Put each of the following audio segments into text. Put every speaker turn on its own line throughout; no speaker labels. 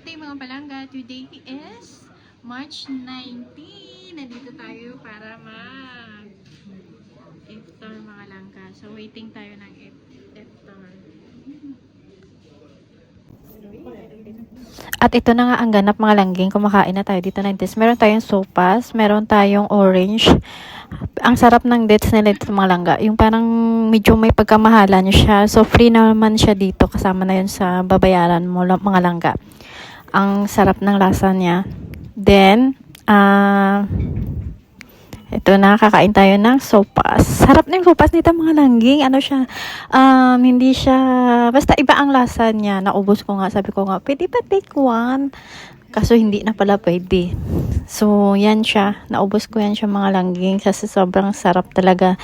day mga palangga. Today is March 19. Nandito tayo para mag-iftar mga langga. So waiting tayo ng iftar.
At ito na nga ang ganap mga langging. Kumakain na tayo dito ng dates. Meron tayong sopas, meron tayong orange. Ang sarap ng dates nila dito mga langga. Yung parang medyo may pagkamahalan siya. So free naman siya dito. Kasama na yun sa babayaran mo mga langga. Ang sarap ng lasa niya. Then, ito na, kakain tayo ng sopas. Sarap na yung sopas nito mga langging. Ano siya, hindi siya, basta iba ang lasa niya. Naubos ko nga, sabi ko nga, pwede ba take one? Kaso hindi na pala pwede. So, yan siya. Naubos ko yan siya mga langging kasi sobrang sarap talaga.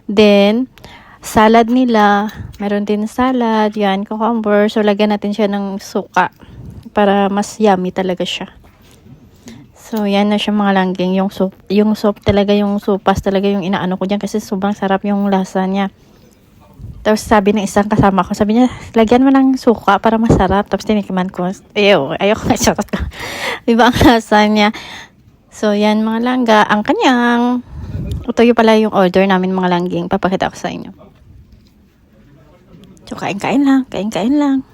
Then, salad nila. Meron din salad. Yan, cucumber. So, lagyan natin siya ng suka para mas yummy talaga siya. So, yan na siya mga langging. Yung soup talaga, yung sopas talaga yung inaano ko dyan kasi sobrang sarap yung lasa niya. Tapos sabi ng isang kasama ko, sabi niya, lagyan mo ng suka para masarap. Tapos tinikiman ko, ayoko na sarap. Diba ang lasa niya? So, yan mga langga. Ang kanyang, ito yung pala yung order namin mga langging. Papakita ko sa inyo. So, kain-kain lang. Kain-kain lang.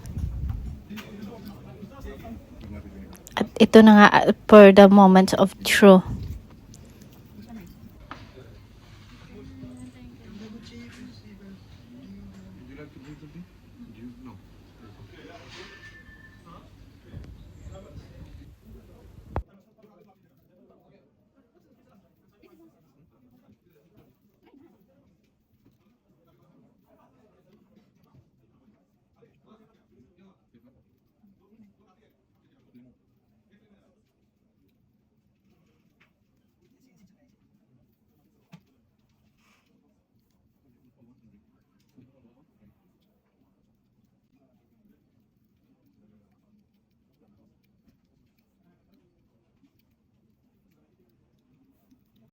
At ito na nga for the moments of truth.